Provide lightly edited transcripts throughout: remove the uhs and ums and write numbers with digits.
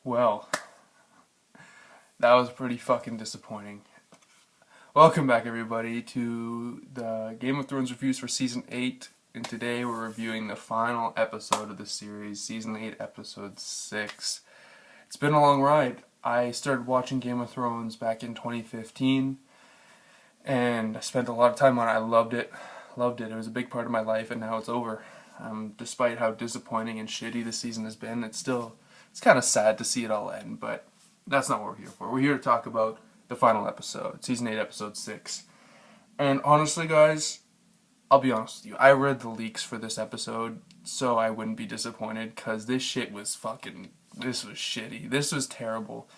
Well, that was pretty fucking disappointing. Welcome back, everybody, to the Game of Thrones reviews for Season 8. And today we're reviewing the final episode of the series, Season 8, Episode 6. It's been a long ride. I started watching Game of Thrones back in 2015, and I spent a lot of time on it. I loved it. It was a big part of my life, and now it's over. Despite how disappointing and shitty this season has been, it's kind of sad to see it all end, but that's not what we're here for. We're here to talk about the final episode, Season 8, Episode 6. And honestly, guys, I'll be honest with you. I read the leaks for this episode so I wouldn't be disappointed, because this was shitty. This was terrible.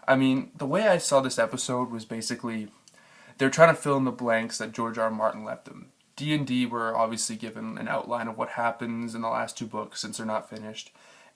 I mean, the way I saw this episode was basically they're trying to fill in the blanks that George R. R. Martin left them. D&D were obviously given an outline of what happens in the last two books since they're not finished.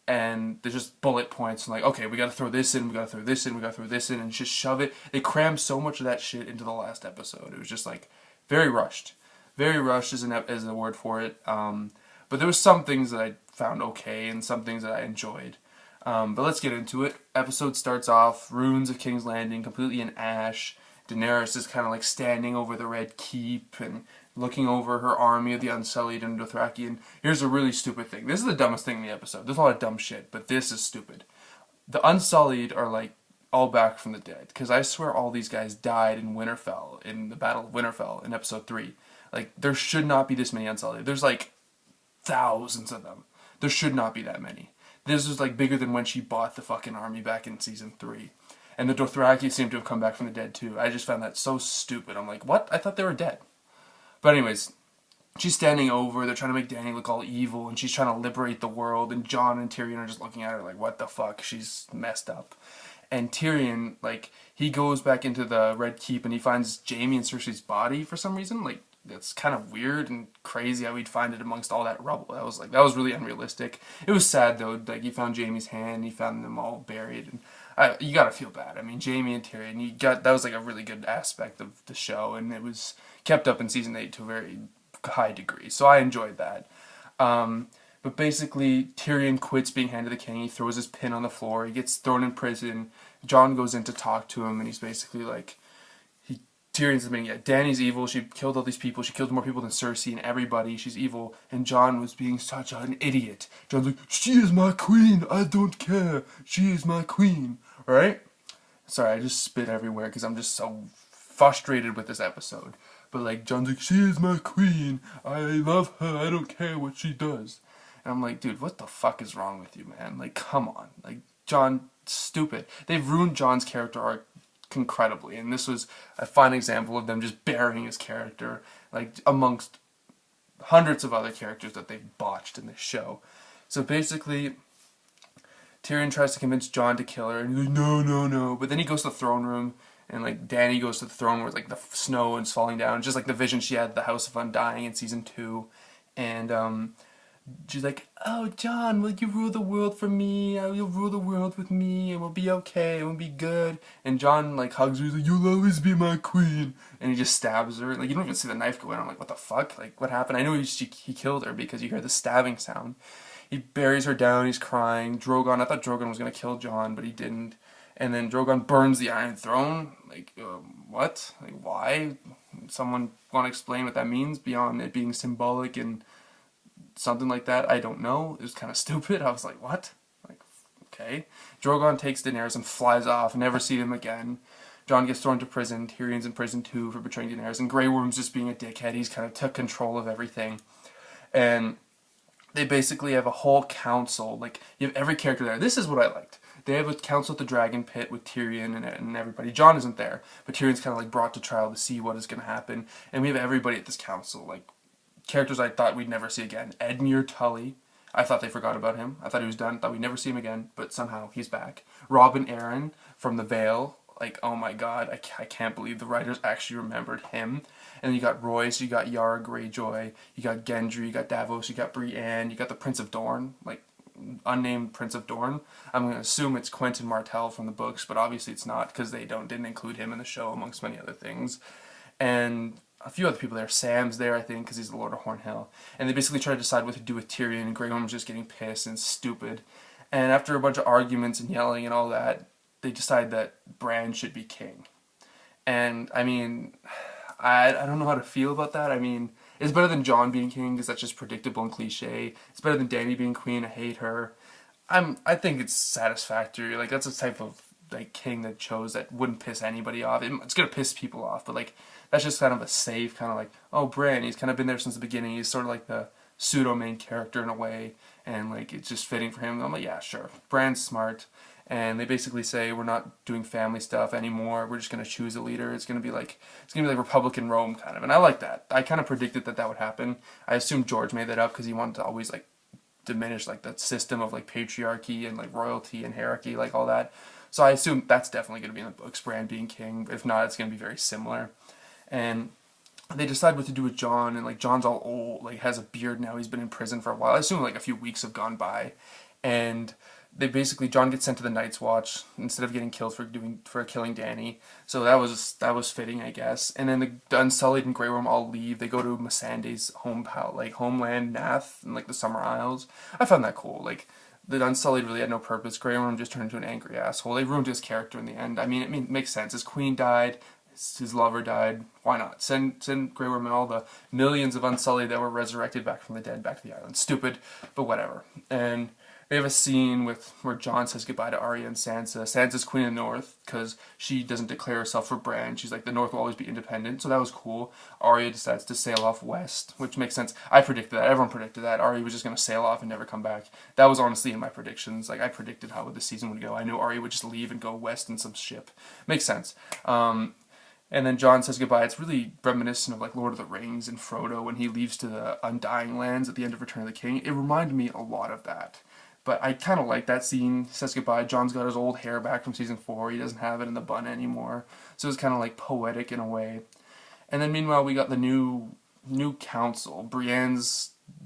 And there's just bullet points and like, okay, we gotta throw this in, we gotta throw this in, we gotta throw this in, and just shove it. They crammed so much of that shit into the last episode. It was just like very rushed. Very rushed is a word for it. But there was some things that I found okay and some things that I enjoyed. But let's get into it. Episode starts off, ruins of King's Landing, completely in ash. Daenerys is kind of like standing over the Red Keep and looking over her army of the Unsullied and Dothraki. And here's a really stupid thing. This is the dumbest thing in the episode. There's a lot of dumb shit, but this is stupid. The Unsullied are like all back from the dead, because I swear all these guys died in Winterfell, in the Battle of Winterfell in episode 3. Like, there should not be this many Unsullied. There's like thousands of them. There should not be that many. This was like bigger than when she bought the fucking army back in season 3. And the Dothraki seem to have come back from the dead too. I just found that so stupid. I'm like, what? I thought they were dead. But anyways, she's standing over, they're trying to make Dany look all evil, and she's trying to liberate the world, and Jon and Tyrion are just looking at her like, what the fuck? She's messed up. And Tyrion, like, he goes back into the Red Keep and he finds Jaime and Cersei's body for some reason. Like, that's kind of weird and crazy how he'd find it amongst all that rubble. That was really unrealistic. It was sad though. Like, he found Jaime's hand, he found them all buried, and you gotta feel bad. I mean, Jaime and Tyrion, that was like a really good aspect of the show, and it was kept up in season 8 to a very high degree. So I enjoyed that. But basically, Tyrion quits being Hand of the King. He throws his pin on the floor. He gets thrown in prison. Jon goes in to talk to him, and he's basically like, Tyrion's admitting, yeah, Dany's evil. She killed all these people. She killed more people than Cersei and everybody. She's evil. And Jon was being such an idiot. Jon's like, she is my queen. I don't care. She is my queen. Right? Sorry, I just spit everywhere because I'm just so frustrated with this episode. But like, Jon's like, she is my queen. I love her. I don't care what she does. And I'm like, dude, what the fuck is wrong with you, man? Like, come on. Like, Jon, stupid. They've ruined Jon's character arc incredibly, and this was a fine example of them just burying his character, like, amongst hundreds of other characters that they've botched in this show. So basically, Tyrion tries to convince Jon to kill her, and he's like, no, no, no. But then he goes to the throne room, and like Dany goes to the throne where like the snow is falling down, just like the vision she had at the House of Undying in season 2, and she's like, oh, Jon, will you rule the world for me? You'll rule the world with me, and we'll be okay, and we'll be good. And Jon, like, hugs her, he's like, you'll always be my queen. And he just stabs her. Like, you don't even see the knife go in. I'm like, what the fuck? Like, what happened? I knew he killed her because you hear the stabbing sound. He buries her down, he's crying. I thought Drogon was going to kill Jon, but he didn't. And then Drogon burns the Iron Throne. Like, what? Like, why? Someone want to explain what that means beyond it being symbolic and something like that? I don't know. It was kind of stupid. I was like, what? Like, okay. Drogon takes Daenerys and flies off. Never see him again. Jon gets thrown to prison. Tyrion's in prison too for betraying Daenerys. And Grey Worm's just being a dickhead. He's kind of took control of everything. And they basically have a whole council. Like, you have every character there. This is what I liked. They have a council at the Dragon Pit with Tyrion and everybody. Jon isn't there, but Tyrion's kind of like brought to trial to see what is going to happen. And we have everybody at this council. Like, characters I thought we'd never see again. Edmure Tully. I thought they forgot about him. I thought he was done. Thought we'd never see him again, but somehow he's back. Robin Arryn from The Vale. Like, oh my god, I can't believe the writers actually remembered him. And then you got Royce, you got Yara Greyjoy, you got Gendry, you got Davos, you got Brienne, you got the Prince of Dorne, like, unnamed Prince of Dorne. I'm going to assume it's Quentin Martell from the books, but obviously it's not, because they didn't include him in the show, amongst many other things. And a few other people there. Sam's there, I think, because he's the Lord of Hornhill. And they basically try to decide what to do with Tyrion, and Grey Worm's just getting pissed and stupid. And after a bunch of arguments and yelling and all that, they decide that Bran should be king. And I mean, I don't know how to feel about that. I mean, it's better than Jon being king because that's just predictable and cliche. It's better than Dany being queen. I hate her. I think it's satisfactory. Like that's a type of like king that chose that wouldn't piss anybody off. It's gonna piss people off, but like that's just kind of a safe kind of like, oh, Bran. He's kind of been there since the beginning. He's sort of like the pseudo main character in a way, and like it's just fitting for him. I'm like, yeah, sure. Bran's smart, and they basically say we're not doing family stuff anymore. We're just gonna choose a leader. It's gonna be like Republican Rome kind of, and I like that. I kind of predicted that that would happen. I assumed George made that up because he wanted to always like diminish like that system of like patriarchy and like royalty and hierarchy, like all that. So I assume that's definitely going to be in the books, Bran being king. If not, it's going to be very similar. And they decide what to do with Jon, and like Jon's all old, like has a beard now. He's been in prison for a while. I assume like a few weeks have gone by, and they basically Jon gets sent to the Night's Watch instead of getting killed for killing Dany. So that was fitting, I guess. And then the Unsullied and Grey Worm all leave. They go to Missandei's homeland, Nath, and like the Summer Isles. I found that cool. Like the Unsullied really had no purpose. Grey Worm just turned into an angry asshole. They ruined his character in the end. I mean, it makes sense. His queen died. His lover died. Why not? Send Grey Worm and all the millions of Unsullied that were resurrected back from the dead back to the island. Stupid, but whatever. And they have a scene where Jon says goodbye to Arya and Sansa. Sansa's queen of the North because she doesn't declare herself for Bran. She's like, the North will always be independent, so that was cool. Arya decides to sail off west, which makes sense. I predicted that. Everyone predicted that. Arya was just going to sail off and never come back. That was honestly in my predictions. Like, I predicted how the season would go. I knew Arya would just leave and go west in some ship. Makes sense. And then Jon says goodbye. It's really reminiscent of like Lord of the Rings and Frodo when he leaves to the Undying Lands at the end of Return of the King. It reminded me a lot of that. But I kind of like that scene. He says goodbye. Jon's got his old hair back from season 4. He doesn't have it in the bun anymore. So it's kind of like poetic in a way. And then meanwhile we got the new council.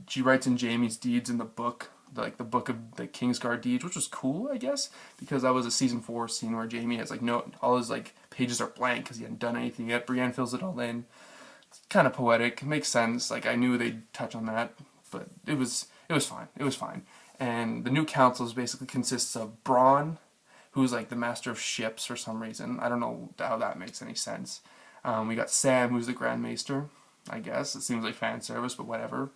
She writes in Jaime's deeds in the book, like the book of the Kingsguard deeds, which was cool, I guess, because that was a season 4 scene where Jaime has like all his like pages are blank because he hadn't done anything yet. Brienne fills it all in. It's kind of poetic. It makes sense. Like I knew they'd touch on that, but it was fine. It was fine. And the new council basically consists of Bronn, who's like the master of ships for some reason. I don't know how that makes any sense. We got Sam, who's the Grand Maester, I guess. It seems like fan service, but whatever.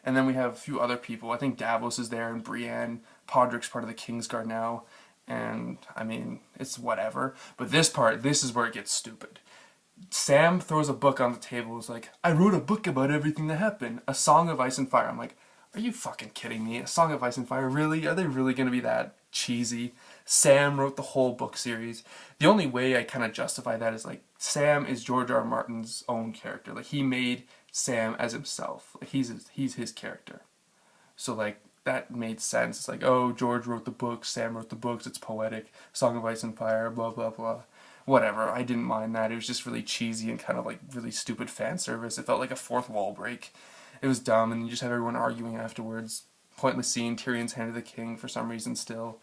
And then we have a few other people. I think Davos is there and Brienne. Podrick's part of the Kingsguard now. And, I mean, it's whatever. But this is where it gets stupid. Sam throws a book on the table. It's like, I wrote a book about everything that happened. A Song of Ice and Fire. I'm like, are you fucking kidding me? A Song of Ice and Fire? Really? Are they really going to be that cheesy? Sam wrote the whole book series. The only way I kind of justify that is like, Sam is George R. R. Martin's own character. Like, he made Sam as himself. Like, he's his character. So, like, that made sense. It's like, oh, George wrote the books, Sam wrote the books, it's poetic. Song of Ice and Fire, blah, blah, blah. Whatever, I didn't mind that. It was just really cheesy and kind of like really stupid fan service. It felt like a fourth wall break. It was dumb, and you just have everyone arguing afterwards. Pointless scene, Tyrion's hand to the king for some reason still.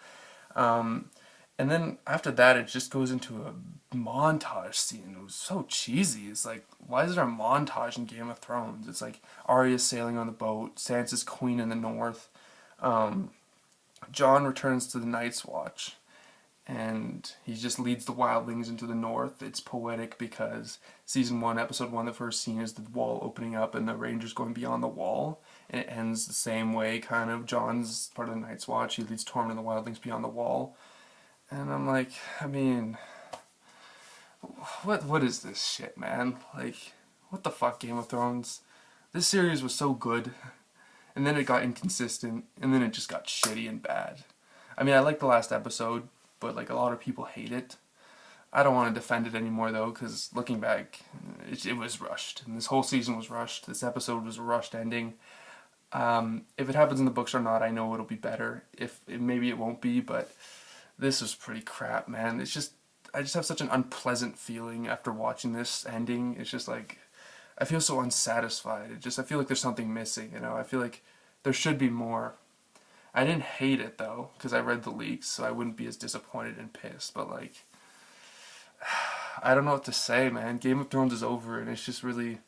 And then after that, it just goes into a montage scene. It was so cheesy. It's like, why is there a montage in Game of Thrones? It's like Arya sailing on the boat, Sansa's queen in the north. Jon returns to the Night's Watch, and he just leads the wildlings into the north. It's poetic because season 1, episode 1, the first scene is the wall opening up and the Rangers going beyond the wall, and it ends the same way, kind of. Jon's part of the Night's Watch. He leads Tormund and the wildlings beyond the wall. And I'm like, I mean, what is this shit, man? Like, what the fuck, Game of Thrones? This series was so good, and then it got inconsistent, and then it just got shitty and bad. I mean, I like the last episode, but like a lot of people hate it. I don't want to defend it anymore though, because looking back, it was rushed, and this whole season was rushed. This episode was a rushed ending. If it happens in the books or not, I know it'll be better. Maybe it won't be, but this was pretty crap, man. I just have such an unpleasant feeling after watching this ending. It's just like, I feel so unsatisfied. I feel like there's something missing, you know? I feel like there should be more. I didn't hate it, though, because I read the leaks, so I wouldn't be as disappointed and pissed, but like, I don't know what to say, man. Game of Thrones is over, and it's just really,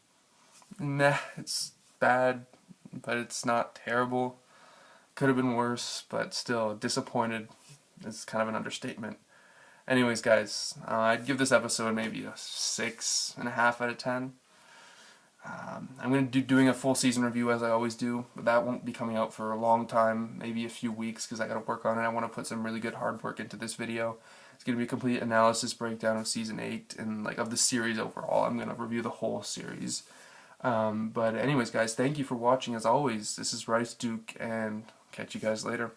meh. It's bad, but it's not terrible. Could have been worse, but still, disappointed is kind of an understatement. Anyways, guys, I'd give this episode maybe a 6.5 out of 10. I'm going to be doing a full season review as I always do, but that won't be coming out for a long time, maybe a few weeks, because I got to work on it. I want to put some really good hard work into this video. It's going to be a complete analysis breakdown of season 8 and like of the series overall. I'm going to review the whole series. But anyways, guys, thank you for watching as always. This is Rice Duke, and catch you guys later.